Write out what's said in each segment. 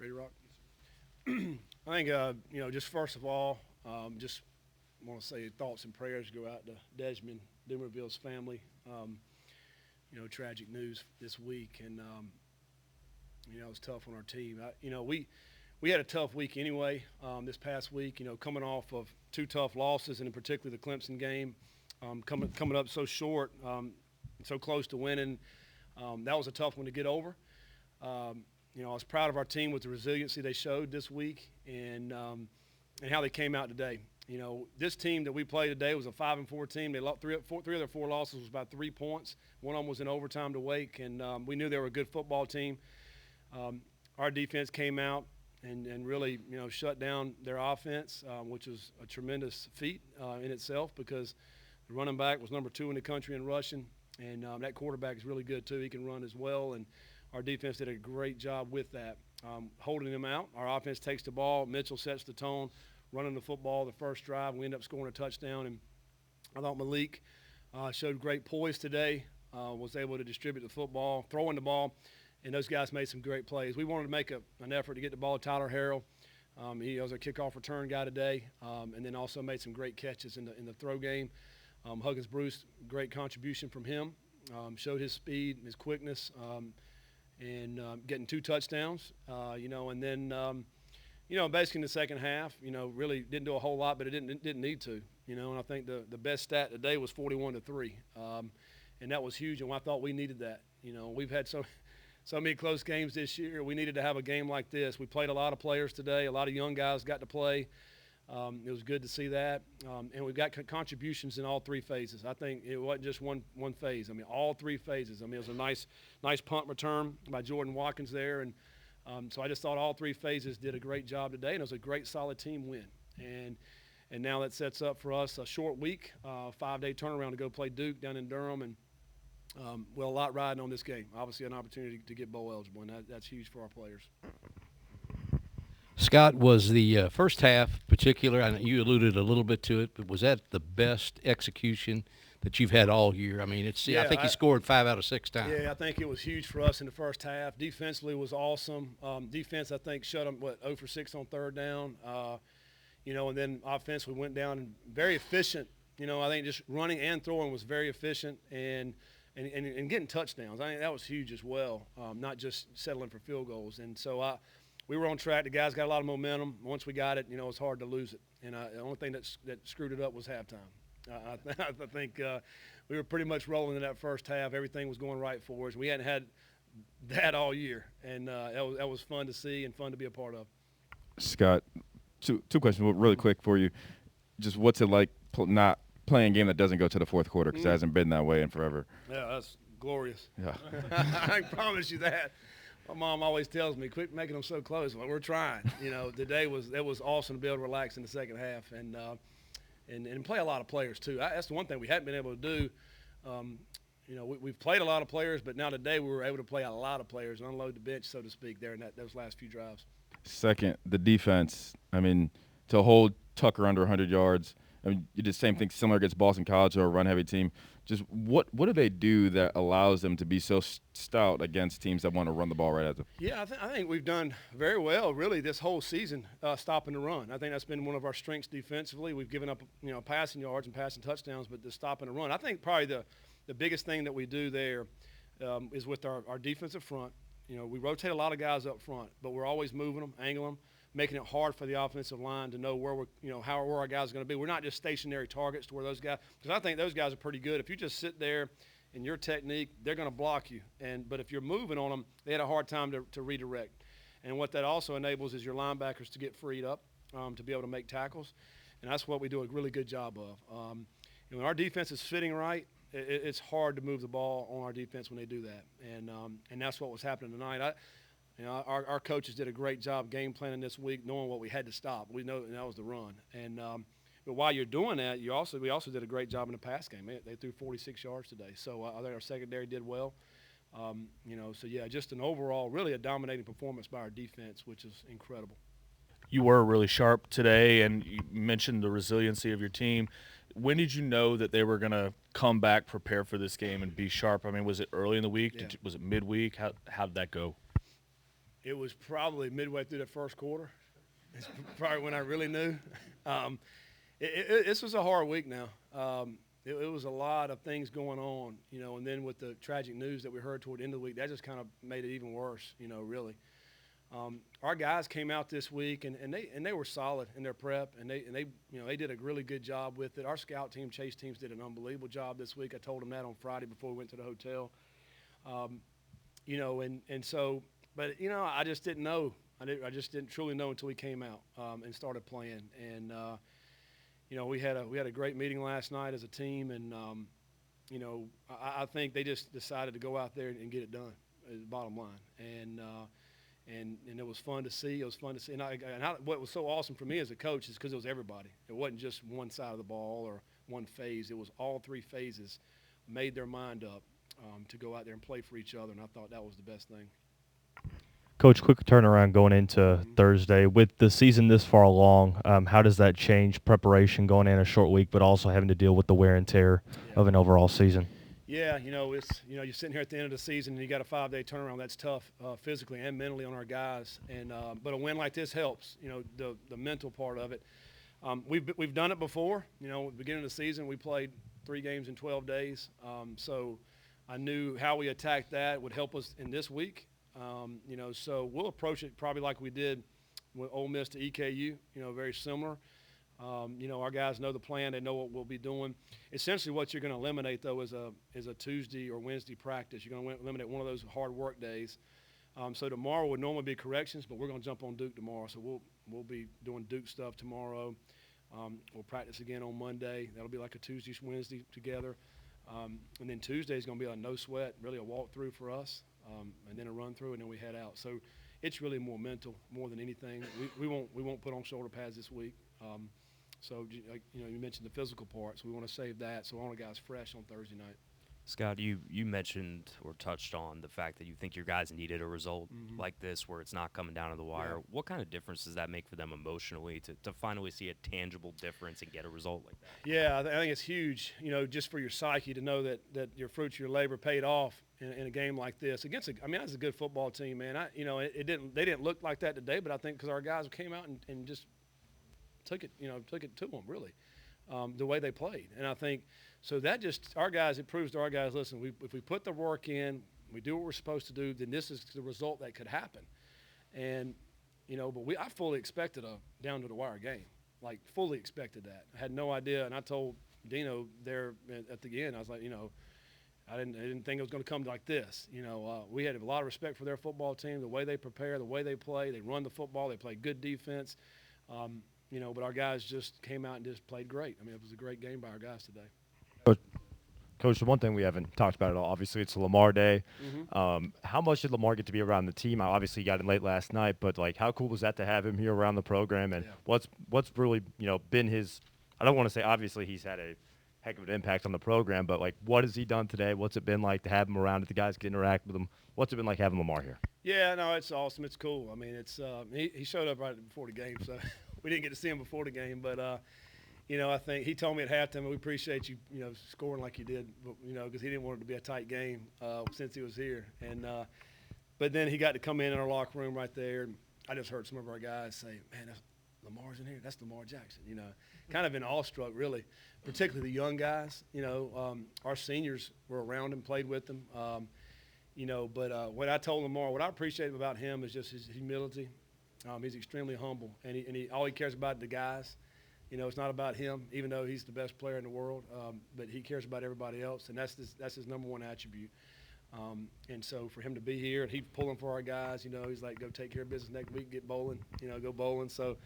Ready to rock? I think, just first of all, just want to say thoughts and prayers go out to Desmond Demerville's family. Tragic news this week, and it was tough on our team. We had a tough week anyway this past week. Coming off of two tough losses, and in particular the Clemson game, coming up so short, so close to winning. That was a tough one to get over. I was proud of our team with the resiliency they showed this week and how they came out today. This team that we played today was a 5-4 team. They lost three of their four losses was about 3 points. One of them was in overtime to Wake, and we knew they were a good football team. Our defense came out and really, shut down their offense, which was a tremendous feat in itself because the running back was number 2 in the country in rushing, and that quarterback is really good too. He can run as well, and our defense did a great job with that, holding them out. Our offense takes the ball. Mitchell sets the tone, running the football the first drive. We end up scoring a touchdown, and I thought Malik showed great poise today, was able to distribute the football, throwing the ball, and those guys made some great plays. We wanted to make an effort to get the ball to Tyler Harrell. He was a kickoff return guy today, and then also made some great catches in the throw game. Huggins Bruce, great contribution from him, showed his speed, his quickness, and getting 2 touchdowns, and then, basically in the second half, really didn't do a whole lot, but it didn't need to, and I think the best stat today was 41-3, and that was huge, and I thought we needed that. We've had so many close games this year. We needed to have a game like this. We played a lot of players today. A lot of young guys got to play. It was good to see that, and we've got contributions in all 3 phases. I think it wasn't just one phase. I mean, all 3 phases. I mean, it was a nice punt return by Jordan Watkins there, and so I just thought all 3 phases did a great job today, and it was a great, solid team win. And now that sets up for us a short week, 5-day turnaround to go play Duke down in Durham, and a lot riding on this game. Obviously, an opportunity to get bowl eligible, and that's huge for our players. Scott, was the first half particular, I know you alluded a little bit to it, but was that the best execution that you've had all year? I mean, I think you scored 5 out of 6 times. Yeah, I think it was huge for us in the first half. Defensively was awesome. Defense, I think, shut them, 0 for 6 on third down. And then offense, we went down and very efficient. I think just running and throwing was very efficient and getting touchdowns. I think that was huge as well, not just settling for field goals. And so we were on track. The guys got a lot of momentum. Once we got it, it was hard to lose it. And the only thing that screwed it up was halftime. I think we were pretty much rolling in that first half. Everything was going right for us. We hadn't had that all year, and that was fun to see and fun to be a part of. Scott, two questions really quick for you. Just what's it like not playing a game that doesn't go to the fourth quarter because it hasn't been that way in forever? Yeah, that's glorious. Yeah. I can promise you that. My mom always tells me, quit making them so close. Well, we're trying. Today was awesome to be able to relax in the second half and play a lot of players too. That's the one thing we hadn't been able to do. We've played a lot of players, but now today we were able to play a lot of players and unload the bench, so to speak, there in those last few drives. Second, the defense. I mean, to hold Tucker under 100 yards. I mean, you did the same thing similar against Boston College or a run-heavy team. Just what do they do that allows them to be so stout against teams that want to run the ball right at them? Yeah, I think we've done very well, really, this whole season stopping the run. I think that's been one of our strengths defensively. We've given up, passing yards and passing touchdowns, but the stopping the run. I think probably the biggest thing that we do there is with our defensive front. We rotate a lot of guys up front, but we're always moving them, angling them, making it hard for the offensive line to know where where our guys are going to be. We're not just stationary targets to where those guys, because I think those guys are pretty good. If you just sit there in your technique, they're going to block you. But if you're moving on them, they had a hard time to redirect. And what that also enables is your linebackers to get freed up to be able to make tackles, and that's what we do a really good job of. When our defense is fitting right, it's hard to move the ball on our defense when they do that, and that's what was happening tonight. Our coaches did a great job game planning this week, knowing what we had to stop. We know that was the run. But while you're doing that, we also did a great job in the pass game. They threw 46 yards today. So I think our secondary did well. Just an overall, really a dominating performance by our defense, which is incredible. You were really sharp today, and you mentioned the resiliency of your team. When did you know that they were going to come back, prepare for this game, and be sharp? I mean, was it early in the week? Yeah. Was it midweek? How did that go? It was probably midway through the first quarter. It's probably when I really knew. This was a hard week now. It was a lot of things going on, and then with the tragic news that we heard toward the end of the week, that just kind of made it even worse, really. Our guys came out this week, and they were solid in their prep, and they did a really good job with it. Our scout team, chase teams, did an unbelievable job this week. I told them that on Friday before we went to the hotel. But I just didn't know. I just didn't truly know until we came out and started playing. And we had a great meeting last night as a team, and I think they just decided to go out there and get it done. Is the bottom line. And it was fun to see. It was fun to see. What was so awesome for me as a coach is because it was everybody. It wasn't just one side of the ball or one phase. It was all three phases made their mind up to go out there and play for each other, and I thought that was the best thing. Coach, quick turnaround going into Thursday. With the season this far along, how does that change preparation going in a short week, but also having to deal with the wear and tear of an overall season? Yeah, you're sitting here at the end of the season and you got a 5-day turnaround. That's tough physically and mentally on our guys. And but a win like this helps. The mental part of it. We've done it before. At the beginning of the season, we played 3 games in 12 days. So I knew how we attacked that would help us in this week. So we'll approach it probably like we did with Ole Miss to EKU. Very similar. Our guys know the plan. They know what we'll be doing. Essentially, what you're going to eliminate, though, is a Tuesday or Wednesday practice. You're going to eliminate one of those hard work days. So tomorrow would normally be corrections, but we're going to jump on Duke tomorrow. So we'll be doing Duke stuff tomorrow. We'll practice again on Monday. That'll be like a Tuesday, Wednesday together. And then Tuesday is going to be a no sweat, really a walkthrough for us, and then a run through, and then we head out. So it's really more mental more than anything. We won't put on shoulder pads this week. So, you mentioned the physical parts. We want to save that, so all the guys fresh on Thursday night. Scott, you mentioned or touched on the fact that you think your guys needed a result like this where it's not coming down to the wire. Yeah. What kind of difference does that make for them emotionally to finally see a tangible difference and get a result like that? Yeah, I think it's huge, just for your psyche to know that your fruits of your labor paid off in a game like this. That's a good football team, man. They didn't look like that today, but I think because our guys came out and just took it to them, really, the way they played. And I think so that just it proves to our guys, listen, if we put the work in, we do what we're supposed to do, then this is the result that could happen. And, but I fully expected a down to the wire game, like fully expected that. I had no idea. And I told Dino there at the end, I was like, I didn't think it was going to come like this. We had a lot of respect for their football team, the way they prepare, the way they play. They run the football. They play good defense. But our guys just came out and just played great. It was a great game by our guys today. Coach, the one thing we haven't talked about at all, obviously it's Lamar Day. How much did Lamar get to be around the team? Obviously he got in late last night, but how cool was that to have him here around the program? And what's really been his? I don't want to say obviously he's had a heck of an impact on the program, but what has he done today? What's it been like to have him around? If the guys can interact with him, what's it been like having Lamar here? Yeah, no, it's awesome. It's cool. It's he showed up right before the game, so we didn't get to see him before the game, but. I think he told me at halftime, we appreciate you, scoring like you did, because he didn't want it to be a tight game since he was here. And but then he got to come in our locker room right there, and I just heard some of our guys say, "Man, Lamar's in here. That's Lamar Jackson." Kind of been awestruck, really, particularly the young guys. Our seniors were around him, played with him. But what I told Lamar, what I appreciate about him is just his humility. He's extremely humble, and he all he cares about the guys. It's not about him, even though he's the best player in the world, but he cares about everybody else, and that's his number one attribute. And so for him to be here, and he's pulling for our guys, he's like, go take care of business next week, get bowling, go bowling. So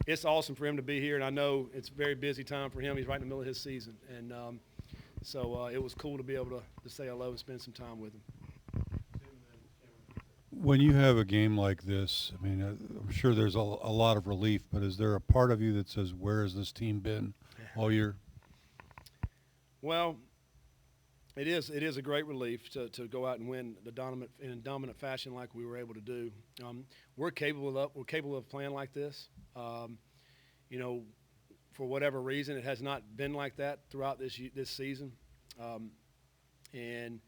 it's awesome for him to be here, and I know it's a very busy time for him. He's right in the middle of his season, and so it was cool to be able to say hello and spend some time with him. When you have a game like this, I'm sure there's a lot of relief, but is there a part of you that says, where has this team been all year? Well, it is a great relief to go out and win in dominant fashion like we were able to do. We're capable of playing like this. For whatever reason, it has not been like that throughout this season, and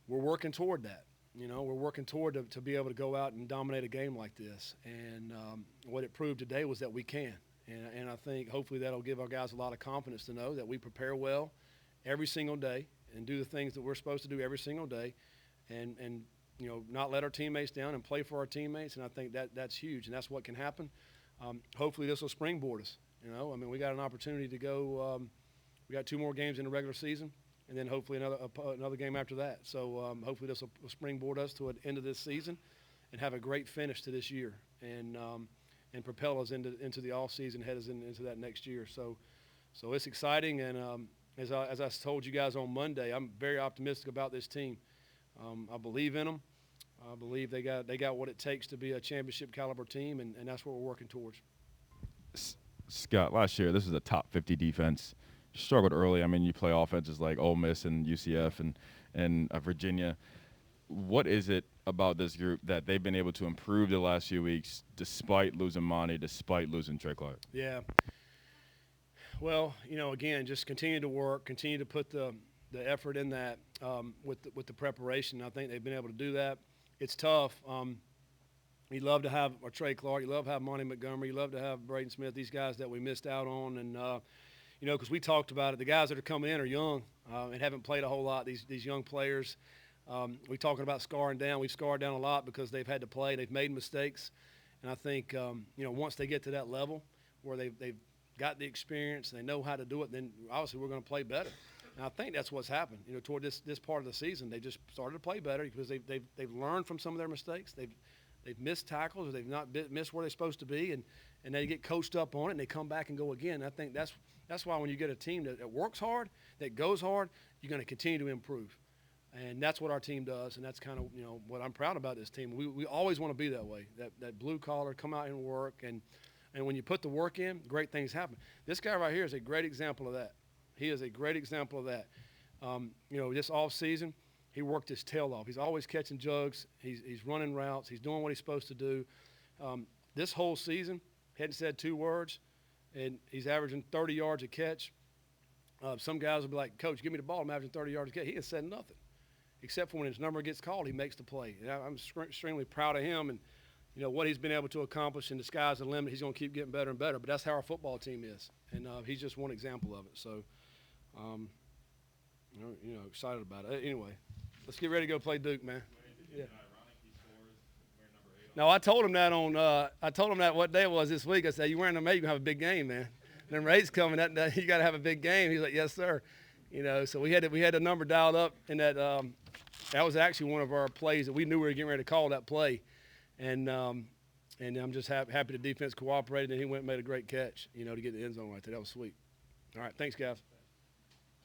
we're working toward that. we're working toward to be able to go out and dominate a game like this. And what it proved today was that we can. And I think hopefully that'll give our guys a lot of confidence to know that we prepare well every single day and do the things that we're supposed to do every single day, and not let our teammates down and play for our teammates. And I think that's huge, and that's what can happen. Hopefully this will springboard us. We got an opportunity to go. We got 2 more games in the regular season, and then hopefully another game after that. So hopefully this will springboard us to an end of this season and have a great finish to this year, and propel us into the off season, head us into that next year. So it's exciting, and as I told you guys on Monday, I'm very optimistic about this team. I believe in them. I believe they got what it takes to be a championship caliber team, and that's what we're working towards. Scott, last year this was a top 50 defense. You struggled early. I mean, you play offenses like Ole Miss and UCF and Virginia. What is it about this group that they've been able to improve the last few weeks, despite losing Monty, despite losing Trey Clark? Yeah. Well, again, just continue to work, continue to put the effort in that with the preparation. I think they've been able to do that. It's tough. You love to have Trey Clark. You love to have Monty Montgomery. You love to have Braden Smith, these guys that we missed out on. And, because we talked about it, the guys that are coming in are young and haven't played a whole lot, these young players. We're talking about scarring down. We've scarred down a lot because they've had to play. They've made mistakes. And I think, once they get to that level where they've got the experience, they know how to do it, then obviously we're going to play better. And I think that's what's happened. Toward this part of the season, they just started to play better because they've learned from some of their mistakes. They've missed tackles, or they've not missed where they're supposed to be, and they get coached up on it, and they come back and go again. I think that's why when you get a team that works hard, that goes hard, you're going to continue to improve. And that's what our team does, and that's kind of what I'm proud about this team. We always want to be that way, that blue collar, come out and work, and when you put the work in, great things happen. This guy right here is a great example of that. He is a great example of that. This off season, he worked his tail off. He's always catching jugs. He's running routes. He's doing what he's supposed to do. This whole season, he hadn't said 2 words, and he's averaging 30 yards a catch. Some guys will be like, Coach, give me the ball. I'm averaging 30 yards a catch. He has said nothing, except for when his number gets called, he makes the play. And I'm extremely proud of him and, what he's been able to accomplish, and the sky's the limit. He's going to keep getting better and better. But that's how our football team is, and he's just one example of it. So, excited about it. Anyway, let's get ready to go play Duke, man. Yeah. No, I told him that what day it was this week. I said, you wearing them 8, you're going to have a big game, man. Them 8's coming. That you got to have a big game. He's like, yes, sir. So we had the number dialed up, and that was actually one of our plays that we knew we were getting ready to call that play. And I'm just happy the defense cooperated, and he went and made a great catch, to get the end zone right there. That was sweet. All right, thanks, guys.